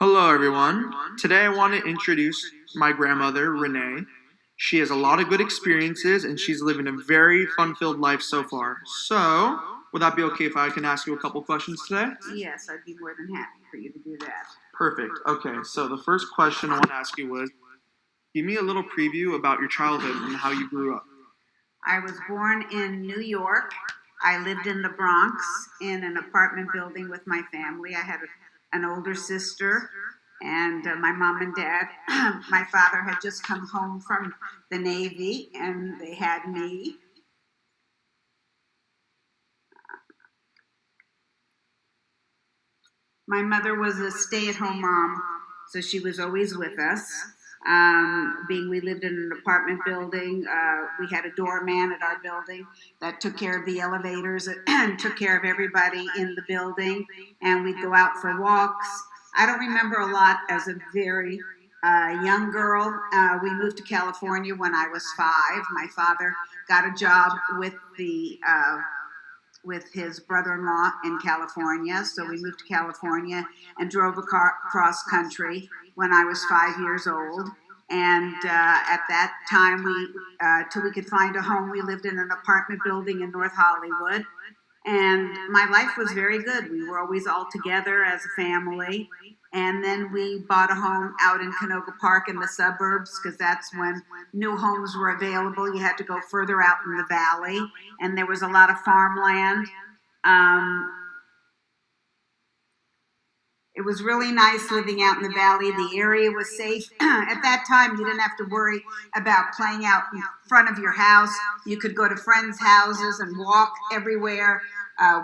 Hello, everyone. Today I want to introduce my grandmother, Renee. She has a lot of good experiences and she's living a very fun-filled life so far. So, would that be okay if I can ask you a couple questions today? Yes, I'd be more than happy for you to do that. Perfect. Okay, so the first question I want to ask you was, give me a little preview about your childhood and how you grew up. I was born in New York. I lived in the Bronx in an apartment building with my family. I had an older sister and my mom and dad. My father had just come home from the Navy and they had me. My mother was a stay-at-home mom, so she was always with us. Being we lived in an apartment building, we had a doorman at our building that took care of the elevators and took care of everybody in the building, and we'd go out for walks. I don't remember a lot as a very young girl. We moved to California when I was 5. My father got a job with his brother-in-law in California. So we moved to California and drove across country when I was 5 years old. And at that time, till we could find a home, we lived in an apartment building in North Hollywood. And my life was very good. We were always all together as a family. And then we bought a home out in Canoga Park in the suburbs because that's when new homes were available. You had to go further out in the valley, and there was a lot of farmland. It was really nice living out in the valley. The area was safe. At that time, you didn't have to worry about playing out in front of your house. You could go to friends' houses and walk everywhere.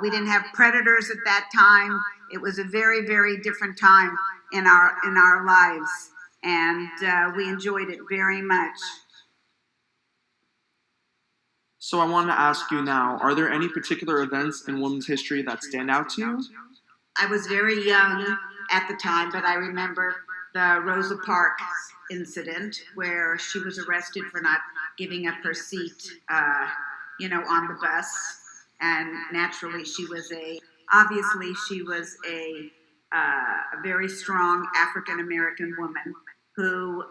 We didn't have predators at that time. It was a very, very different time in our lives, and we enjoyed it very much. So I wanted to ask you now, are there any particular events in women's history that stand out to you? I was very young at the time, but I remember the Rosa Parks incident where she was arrested for not giving up her seat, on the bus. And naturally, she was a very strong African American woman who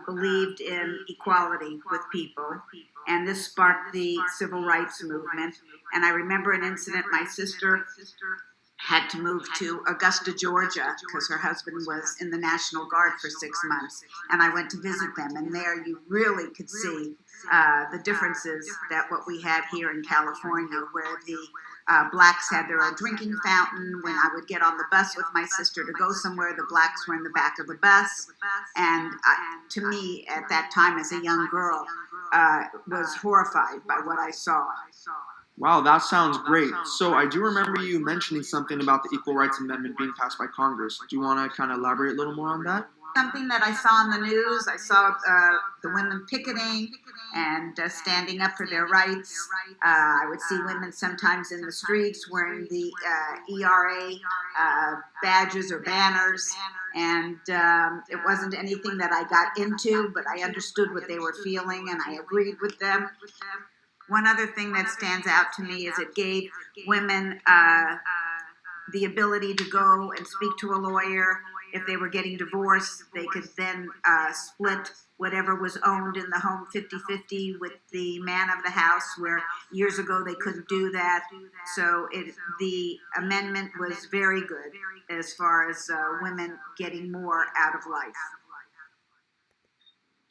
believed in equality with people. And this sparked the civil rights movement. And I remember an incident, my sister had to move to Augusta, Georgia, because her husband was in the National Guard for 6 months. And I went to visit them, and there you really could see the differences that what we had here in California, where the blacks had their own drinking fountain. When I would get on the bus with my sister to go somewhere, the blacks were in the back of the bus. And to me, at that time, as a young girl, was horrified by what I saw. Wow, that sounds great. So I do remember you mentioning something about the Equal Rights Amendment being passed by Congress. Do you want to kind of elaborate a little more on that? Something that I saw in the news. I saw the women picketing and standing up for their rights. I would see women sometimes in the streets wearing the ERA badges or banners. And it wasn't anything that I got into, but I understood what they were feeling and I agreed with them. One other thing that stands out to me is it gave women the ability to go and speak to a lawyer. If they were getting divorced, they could then split whatever was owned in the home 50-50 with the man of the house, where years ago they couldn't do that. So the amendment was very good as far as women getting more out of life.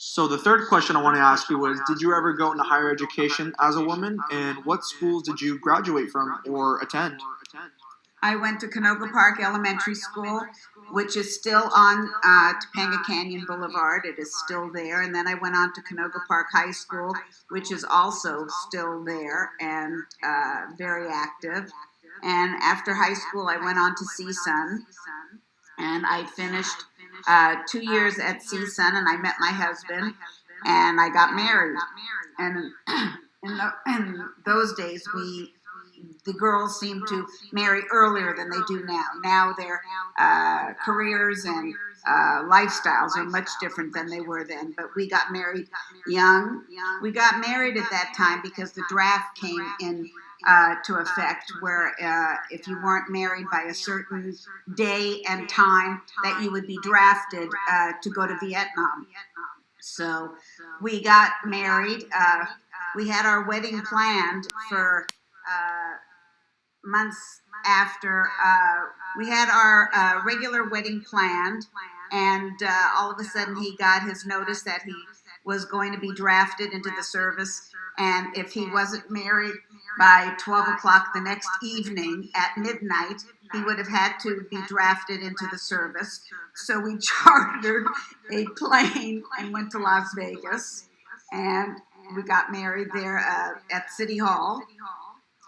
So the third question I want to ask you was, did you ever go into higher education as a woman, and what schools did you graduate from or attend? I went to Canoga Park Elementary School, which is still on Topanga Canyon Boulevard. It is still there. And then I went on to Canoga Park High School, which is also still there and very active. And after high school, I went on to CSUN, and I finished 2 years at CSUN, and I met my husband, and I got married. And in those days, the girls seem to marry earlier than they do now. Now their careers and lifestyles are much different than they were then. But we got married young. We got married at that time because the draft came in to effect, where if you weren't married by a certain day and time, that you would be drafted to go to Vietnam. So we got married. We had our wedding planned for months after. We had our regular wedding planned, and all of a sudden he got his notice that he was going to be drafted into the service, and if he wasn't married by 12 o'clock the next evening at midnight, he would have had to be drafted into the service. So we chartered a plane and went to Las Vegas, and we got married there at City Hall.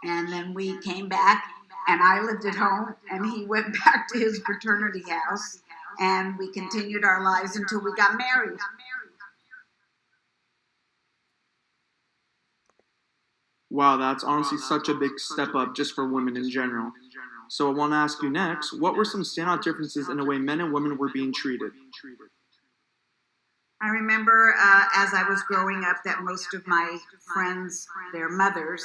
And then we came back, and I lived at home, and he went back to his fraternity house, and we continued our lives until we got married. Wow, that's honestly such a big step up just for women in general. So I want to ask you next, what were some standout differences in the way men and women were being treated? I remember as I was growing up that most of my friends, their mothers,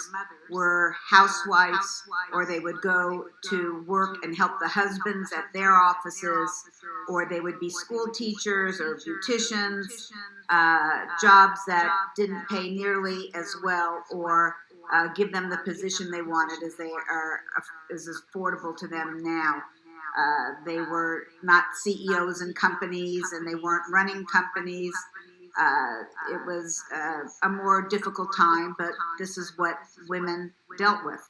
were housewives, or they would go to work and help the husbands at their offices, or they would be school teachers or beauticians, jobs that didn't pay nearly as well or give them the position they wanted as they are as affordable to them now. They were not CEOs in companies, and they weren't running companies. It was a more difficult time, but this is what women dealt with.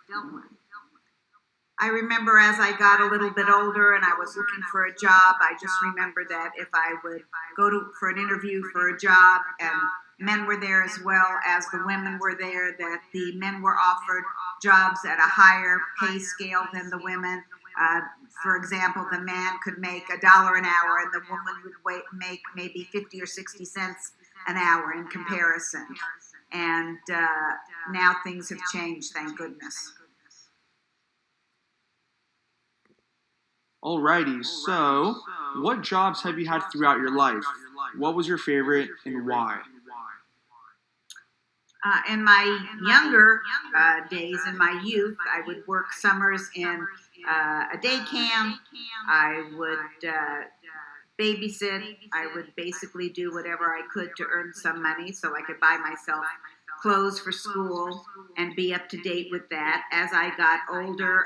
I remember as I got a little bit older and I was looking for a job, I just remember that if I would go for an interview for a job and men were there as well as the women were there, that the men were offered jobs at a higher pay scale than the women. For example, the man could make $1 an hour, and the woman would make maybe 50 or 60 cents an hour in comparison. And now things have changed, thank goodness. Alrighty, so what jobs have you had throughout your life? What was your favorite and why? In my younger days, in my youth, I would work summers in a day camp. I would babysit. I would basically do whatever I could to earn some money so I could buy myself clothes for school and be up to date with that. As I got older,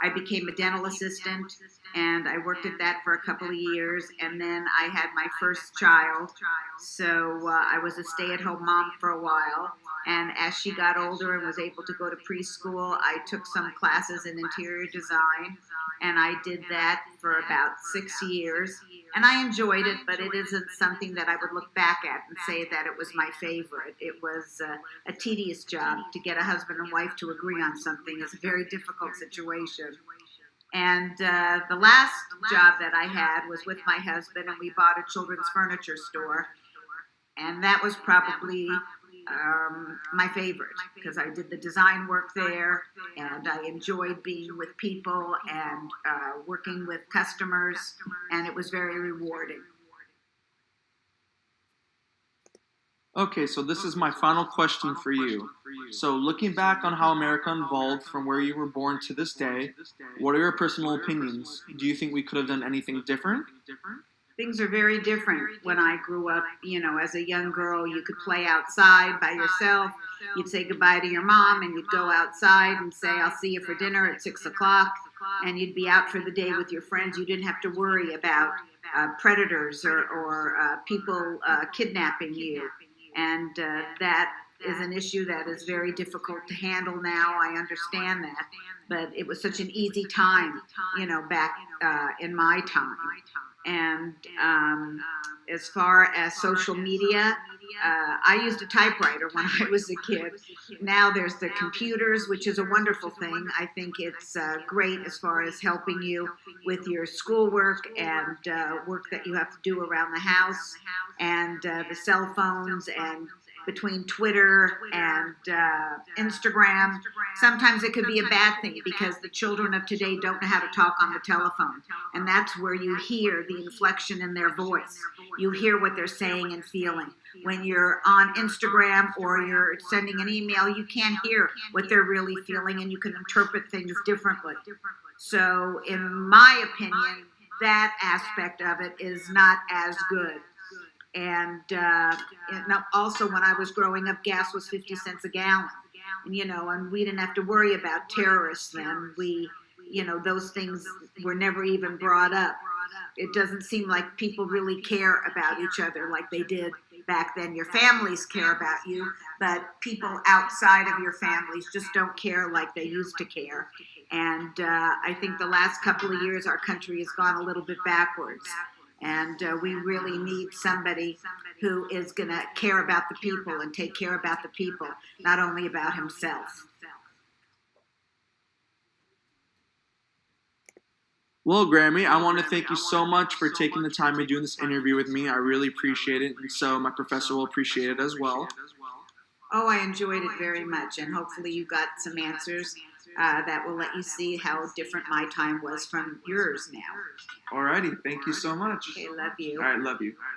I became a dental assistant, and I worked at that for a couple of years, and then I had my first child, so I was a stay-at-home mom for a while. And as she got older and was able to go to preschool, I took some classes in interior design, and I did that for about 6 years. And I enjoyed it, but it isn't something that I would look back at and say that it was my favorite. It was a tedious job. To get a husband and wife to agree on something is a very difficult situation. And the last job that I had was with my husband, and we bought a children's furniture store. And that was probably my favorite, because I did the design work there, and I enjoyed being with people and working with customers, and it was very rewarding. Okay, so this is my final question for you. So looking back on how America evolved from where you were born to this day, what are your personal opinions? Do you think we could have done anything different? Things are very different. When I grew up, as a young girl, you could play outside by yourself. You'd say goodbye to your mom, and you'd go outside and say, I'll see you for dinner at 6 o'clock, and you'd be out for the day with your friends. You didn't have to worry about predators or people kidnapping you. And that is an issue that is very difficult to handle now. I understand that. But it was such an easy time, back in my time. And as far as social media, I used a typewriter when I was a kid. Now there's the computers, which is a wonderful thing. I think it's great as far as helping you with your schoolwork and work that you have to do around the house, and the cell phones and between Twitter and Instagram. Sometimes it could be a bad thing because the children of today don't know how to talk on the telephone. And that's where you hear the inflection in their voice. You hear what they're saying and feeling. When you're on Instagram or you're sending an email, you can't hear what they're really feeling, and you can interpret things differently. So in my opinion, that aspect of it is not as good. And also, when I was growing up, gas was 50 cents a gallon. And, and we didn't have to worry about terrorists then. Those things were never even brought up. It doesn't seem like people really care about each other like they did back then. Your families care about you, but people outside of your families just don't care like they used to care. And I think the last couple of years, our country has gone a little bit backwards. And we really need somebody who is going to care about the people and take care about the people, not only about himself. Well, Grammy, I want to thank you so much for taking the time and doing this interview with me. I really appreciate it, and so my professor will appreciate it as well. Oh, I enjoyed it very much, and hopefully you got some answers that will let you see how different my time was from yours now. Alrighty, thank you so much. Okay, love you. All right, love you.